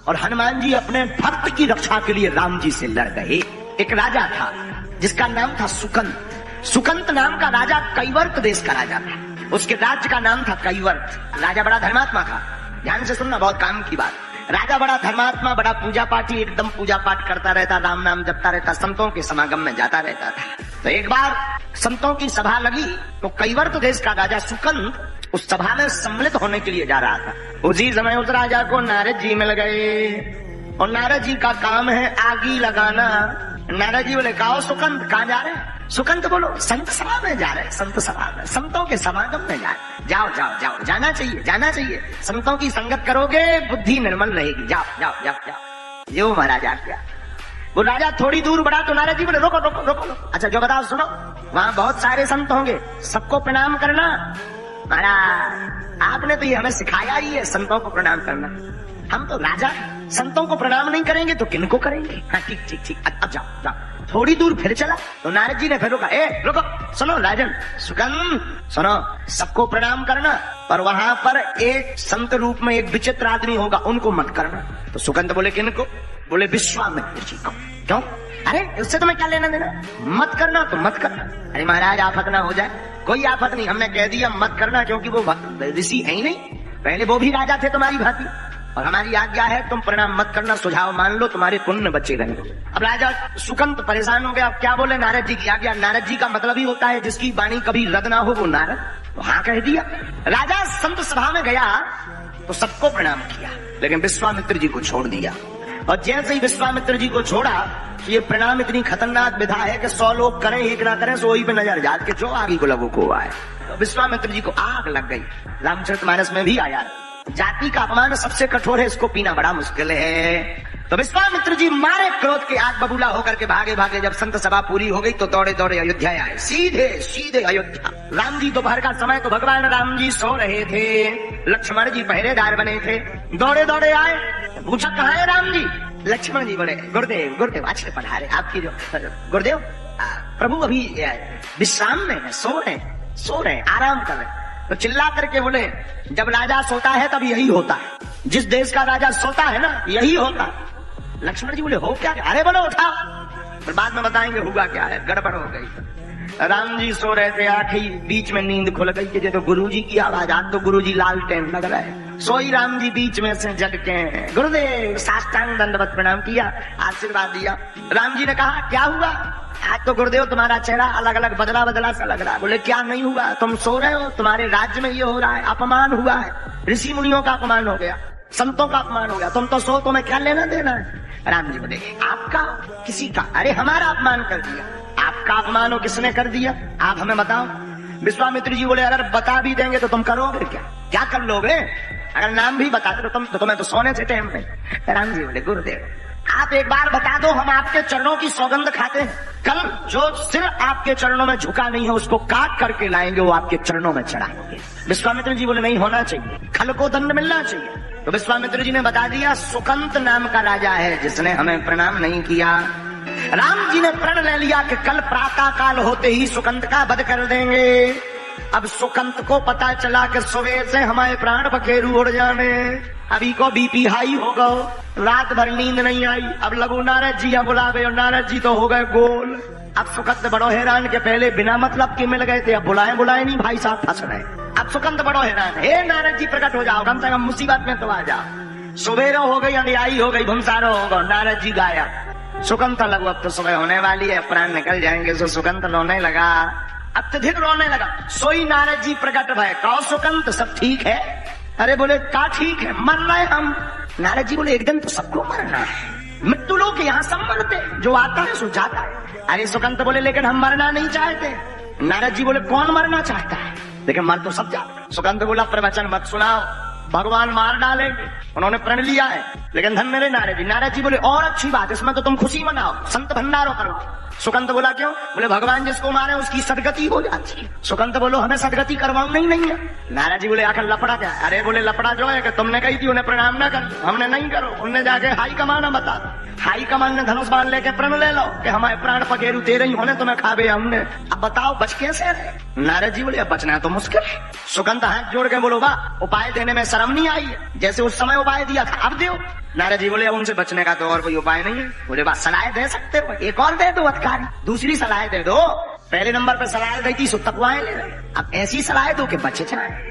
और हनुमान जी अपने भक्त की रक्षा के लिए राम जी से लड़ गए। एक राजा था जिसका नाम था सुकंत। सुकंत नाम का राजा कैवर्त देश का राजा था। उसके राज्य का नाम था कैवर्त। राजा बड़ा धर्मात्मा था। ध्यान से सुनना, बहुत काम की बात। राजा बड़ा धर्मात्मा, बड़ा पूजा पाठी, एकदम पूजा पाठ करता रहता, राम नाम जपता रहता, संतों के समागम में जाता रहता था। तो एक बार संतों की सभा लगी तो कैवर्त देश का राजा सुकंत उस सभा में सम्मिलित होने के लिए जा रहा था। उसी समय उस राजा को नारद जी मिल गए और नारद जी का काम है आगी लगाना। नारद जी बोले, कहो सुकंत, कहाँ जा रहे हैं? सुकंत बोलो, संत सभा में जा रहे हैं, संत सभा में, संतों के समागम में जा रहे। जाओ जाओ जाओ, जाना चाहिए, जाना चाहिए। संतों की संगत करोगे बुद्धि निर्मल रहेगी। जाओ जाओ जाओ जाओ। यो महाराज आ गया। वो राजा थोड़ी दूर बढ़ा तो नारद जी बोले, रोको रोको रोको रोको। अच्छा जो बताओ सुनो, वहाँ बहुत सारे संत होंगे, सबको प्रणाम करना। महाराज आपने तो ये हमें सिखाया ही है, संतों को प्रणाम करना। हम तो राजा, संतों को प्रणाम नहीं करेंगे तो किनको करेंगे? हाँ ठीक ठीक ठीक, अब जाओ जाओ। थोड़ी दूर फिर चला तो नारद जी ने फिर रोका, रुको, सुनो राजन, सुकंत सुनो, सबको प्रणाम करना, पर वहां पर एक संत रूप में एक विचित्र आदमी होगा, उनको मत करना। तो सुकंत बोले, किनको? बोले विश्वामित्र जी को। क्यों? अरे उससे तुम्हें क्या लेना देना? मत करना तो मत करना। अरे महाराज आफत ना हो जाए। कोई आफत नहीं, हमने कह दिया मत करना क्योंकि वो ऋषि है ही नहीं, पहले वो भी राजा थे तुम्हारी भांति, और हमारी आज्ञा है तुम प्रणाम मत करना, सुझाव मान लो, तुम्हारे पुण्य बचे रहेंगे। अब राजा सुकंत परेशान हो गया, अब क्या बोले? नारद जी की आज्ञा। नारद जी का मतलब ही होता है जिसकी वाणी कभी रद्द ना हो वो नारद। तो हाँ कह दिया। राजा संत सभा में गया तो सबको प्रणाम किया, लेकिन विश्वामित्र जी को छोड़ दिया। और जैसे ही विश्वामित्र जी को छोड़ा तो ये प्रणाम इतनी खतरनाक विधा है कि 100 लोग करें एक ना करें, सोई पे नजर जात के जो आगे को लगो को आए। तो विश्वामित्र जी को आग लग गई। रामचरितमानस में भी आया, जाति का अपमान सबसे कठोर है, इसको पीना बड़ा मुश्किल है। तो विश्वामित्र जी मारे क्रोध के आग बबूला होकर के भागे भागे। जब संत सभा पूरी हो गई तो दौड़े दौड़े अयोध्या आए, सीधे सीधे अयोध्या। राम जी दोपहर का समय तो भगवान राम जी सो रहे थे, लक्ष्मण जी पहरेदार बने थे, दौड़े दौड़े आए, पूछा कहाँ है राम जी? लक्ष्मण जी बोले, गुरुदेव गुरुदेव अच्छे पढ़ा रहे आपकी जो गुरुदेव प्रभु अभी विश्राम में है, सो रहे आराम कर रहे। तो चिल्ला करके बोले, जब राजा सोता है तब यही होता है, जिस देश का राजा सोता है ना यही होता है। लक्ष्मण जी बोले, हो क्या? अरे बोलो उठाओ, फिर बाद में बताएंगे हुआ क्या है। गड़बड़ हो गई। राम जी सो रहे थे, आखिर बीच में नींद खुल गई कि तो गुरुजी की आवाज, आज तो गुरुजी लालटेन लग रहा है। सोई राम जी बीच में से जग के, गुरुदेव साष्टांग दंडवत प्रणाम किया, आशीर्वाद दिया। राम जी ने कहा, क्या हुआ? आज तो गुरुदेव तुम्हारा चेहरा अलग अलग बदला बदला सा लग रहा है। बोले, क्या नहीं हुआ? तुम सो रहे हो, तुम्हारे राज्य में ये हो रहा है, अपमान हुआ है, ऋषि मुनियों का अपमान हो गया, संतों का अपमान हो गया, तुम तो सो, तुम्हें क्या लेना देना है? राम जी बोले, आपका किसी का? अरे हमारा अपमान कर दिया। आपका अपमान हो किसने कर दिया? आप हमें बताओ। विश्वामित्र जी बोले, अगर बता भी देंगे तो तुम करोगे क्या? क्या कर लोगे? अगर नाम भी बता दो तो तुम्हें तो सोने से टाइम पे। राम जी बोले, गुरुदेव आप एक बार बता दो, हम आपके चरणों की सौगंध खाते हैं। कल जो सिर आपके चरणों में झुका नहीं है उसको काट करके लाएंगे, वो आपके चरणों में चढ़ाएंगे। विश्वामित्र जी बोले, नहीं होना चाहिए, खल को दंड मिलना चाहिए। तो विश्वामित्र जी ने बता दिया, सुकंत नाम का राजा है जिसने हमें प्रणाम नहीं किया। राम जी ने प्रण ले लिया कि कल प्रातः काल होते ही सुकंत का वध कर देंगे। अब सुकंत को पता चला कि सुबह से हमारे प्राण पखेरु उड़ जाने, अभी को बीपी हाई हो गो, रात भर नींद नहीं आई। अब लगो नारद जी या बुलावे, और नारद जी तो हो गए गोल। अब सुकंत बड़ो हैरान के पहले बिना मतलब के मिल गए थे, अब बुलाए नहीं, भाई साहब फंस रहे। अब सुकंत बड़ो हैरान, हे नारद जी प्रकट हो जाओ, कम से कम मुसीबत में तो आ जाओ। सुबेरो हो गई, अंधियाई हो गई, भंसारो हो गो, नारद जी गायब। सुकंत लगो, अब तो सुबह होने वाली है, प्राण निकल जाएंगे। सो सुकंत रोने लगा, अत्यधिक रोने लगा। सोई नारद जी प्रकट भय, कहो सुकंत सब ठीक है? अरे बोले, का ठीक है, मर रहे हम। नारद जी बोले, एक दिन तो सबको मरना है, मृत्यु लोग यहाँ सब मरते, जो आता है सो जाता है। अरे सुकंत बोले, लेकिन हम मरना नहीं चाहते। नारद जी बोले, कौन मरना चाहता है? लेकिन मर तो सब जाते। सुकंत बोला, प्रवचन मत सुनाओ, भगवान मार डालेंगे। उन्होंने प्रण लिया है, लेकिन धन मेरे नारद जी। नारद जी बोले, और अच्छी बात, इसमें तो तुम खुशी मनाओ, संत भंडारो करो। सुकंत बोला, क्यों? बोले, भगवान जिसको मारे उसकी सदगति हो जाती है। सुकंत बोलो, हमें सदगति करवाऊ नहीं है। नारद जी बोले, आखिर लपड़ा क्या? अरे बोले, लपड़ा जो है कि तुमने कही थी उन्हें प्रणाम ना कर, हमने नहीं करो, उन्हें जाके हाई कमाना बता। हाई कमान ने धनुष बाण लेके प्रण ले लो कि हमारे प्राण पखेरु तेरे ही होने तुम्हें खाबे हमने। अब बताओ बच कैसे रहे? नारद जी बोले अब बचना तो मुश्किल है। सुकंत हाथ जोड़ के बोलो वाह, उपाय देने में शर्म नहीं आई है, जैसे उस समय उपाय दिया था अब दो। नारद जी बोले अब उनसे बचने का तो और कोई उपाय नहीं है। बोले बात सलाह दे सकते हो, एक और दे दो अधिकारी, दूसरी सलाह दे दो। पहले नंबर पर सलाह दी थी सो तकवाएं ले रहे, अब ऐसी सलाह दो कि बचे जाए।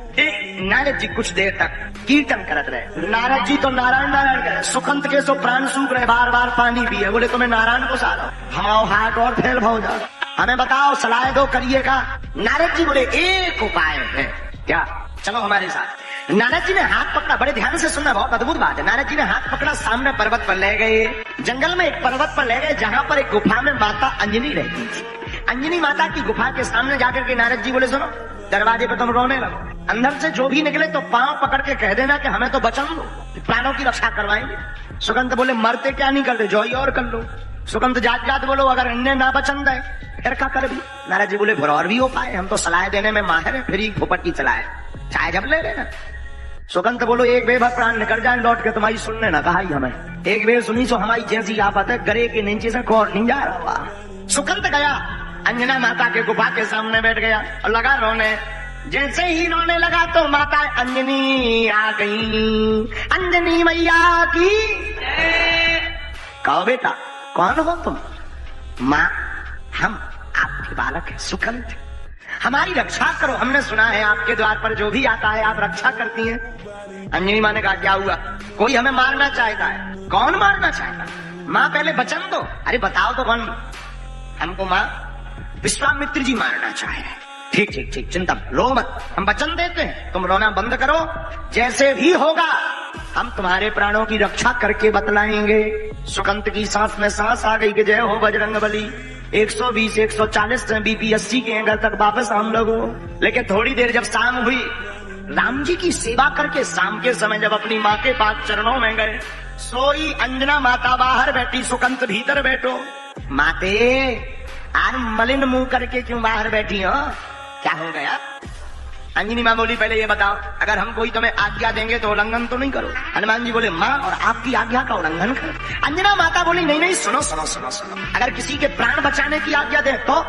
नारद जी कुछ देर तक कीर्तन करत रहे। नारद जी तो नारायण नारायण करे, सुकंत के सो प्राण सूख रहे, बार बार पानी पिए। बोले तुम्हें नारायण को सालो, हमाओ हाथ और फेल हो जाओ, हमें बताओ सलाह दो करिएगा। नारद जी बोले एक उपाय है, क्या? चलो हमारे साथ। नारद जी ने हाथ पकड़ा, बड़े ध्यान से सुनना, बहुत अद्भुत बात है। नारद जी ने हाथ पकड़ा, सामने पर्वत पर ले गए, जंगल में एक पर्वत पर ले गए जहाँ पर एक गुफा में माता अंजनी रहती थी। अंजनी माता की गुफा के सामने जाकर के नारद जी बोले सुनो, दरवाजे पे तुम रोने लगो, अंदर से जो भी निकले तो पांव पकड़ के कह देना कि हमें तो बचन दो, प्राणों की रक्षा करवाएंगे। सुकंत बोले मरते क्या नहीं करते, जो ही और कर लो। सुकंत जात जात बोलो अगर अन्य ना बचन दे फिर क्या कर भी? नारद जी बोले फिर और भी उपाय, हम तो सलाह देने में माहिर है, फिर ही भोपट की सलाह चाहे जब ले लेना। सुकंत बोलो एक बेभर प्राण निकल जाए लौट के, तुम्हारी सुनने ना कहा ही हमें, एक बेर सुनी सो हमारी जैसी आफत है, गरे के नीचे से कोर नहीं जा रहा। सुकंत गया अंजना माता के गुफा के सामने बैठ गया और लगा रोने। जैसे ही रोने लगा तो माता अंजनी आ गई। अंजनी मैया की कहो बेटा कौन हो तुम? माँ हम आपके बालक है सुकंत, हमारी रक्षा करो, हमने सुना है आपके द्वार पर जो भी आता है आप रक्षा करती हैं। अंजनी माँ ने कहा क्या हुआ? कोई हमें मारना चाहता है। कौन मारना चाहता? माँ पहले वचन दो। अरे बताओ तो कौन? हमको माँ विश्वामित्र जी मारना चाहे। ठीक ठीक ठीक, चिंता लो मत, हम वचन देते हैं, तुम रोना बंद करो, जैसे भी होगा हम तुम्हारे प्राणों की रक्षा करके बतलाएंगे। सुकंत की सांस में सांस आ गई कि जय हो बजरंगबली। 120 140 बीपी 80 के घर तक वापस हम लोग। लेकिन थोड़ी देर जब शाम हुई, राम जी की सेवा करके शाम के समय जब अपनी माँ के पास चरणों में गए, सोई अंजना माता बाहर बैठी, सुकंत भीतर बैठो। माते आज मलिन मुंह करके क्यों बाहर बैठी हो, क्या हो गया? अंजनी माँ बोली पहले ये बताओ, अगर हम कोई तुम्हें आज्ञा देंगे तो उल्लंघन तो नहीं करो? हनुमान जी बोले माँ और आपकी आज्ञा का उल्लंघन करो। अंजना माता बोली नहीं नहीं सुनो सुनो सुनो सुनो, अगर किसी के प्राण बचाने की आज्ञा दे तो?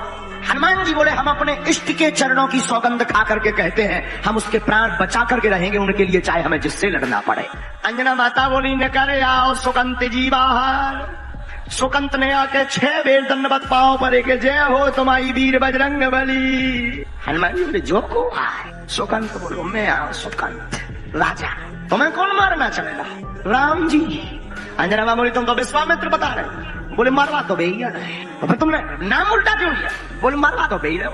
हनुमान जी बोले हम अपने इष्ट के चरणों की सौगंध खा करके कहते हैं हम उसके प्राण बचा करके रहेंगे उनके लिए, चाहे हमें जिससे लड़ना पड़े। अंजना माता बोली निकल आओ सुकंत जी बाहर। सुकंत ने आके 6 बेर दंडवत पांव पर के जय हो तुम्हारी वीर बजरंगबली। हनुमान जी बोले जो को आए। सुकंत बोलो मैं आओ सुकंत राजा, तुम्हें कौन मारना चलेगा? राम जी। अंजना माँ बोली तुम तो विश्वामित्र बता रहे, बोले मरवा तो बेही रहे, तो फिर तुमने नाम उल्टा क्यों लिया? बोले मरवा तो बेही रहे,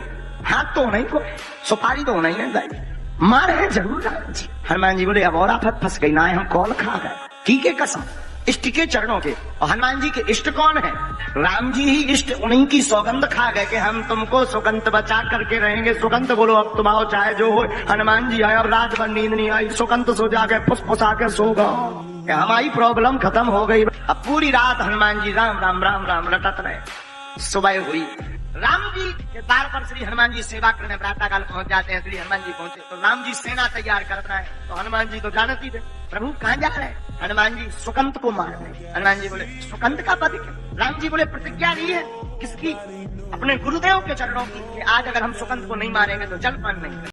हाथ तो नहीं को सुपारी तो नहीं है गई, मारे जरूर राम जी। हनुमान जी बोले अब और आफत फंस गई ना, हम कौन खा गए? ठीक है कसम इष्ट के चरणों के। और हनुमान जी के इष्ट कौन है? राम जी ही इष्ट, उन्हीं की सौगंध खा गए कि हम तुमको सुकंत बचा करके रहेंगे। सुकंत बोलो अब तुम आओ चाहे जो हो। हनुमान जी आए, अब रात भर नींद नहीं आई, सुकंत सो जाके फुसफुसा के सो गए, हमारी प्रॉब्लम खत्म हो गई। अब पूरी रात हनुमान जी राम राम राम राम रटत रहे। सुबह हुई, राम जी के द्वार पर श्री हनुमान जी सेवा करने प्रातः काल पहुंच जाते हैं। श्री हनुमान जी पहुंचे तो राम जी सेना तैयार करना है, तो हनुमान जी तो जानती थे प्रभु कहाँ जा रहे हैं? हनुमान जी सुकंत को मार रहे। हनुमान जी बोले सुकंत का पति? राम जी बोले प्रतिज्ञा ली है किसकी? अपने गुरुदेव के चरणों की, कि आज अगर हम सुकंत को नहीं मारेंगे तो जलपान नहीं करेंगे।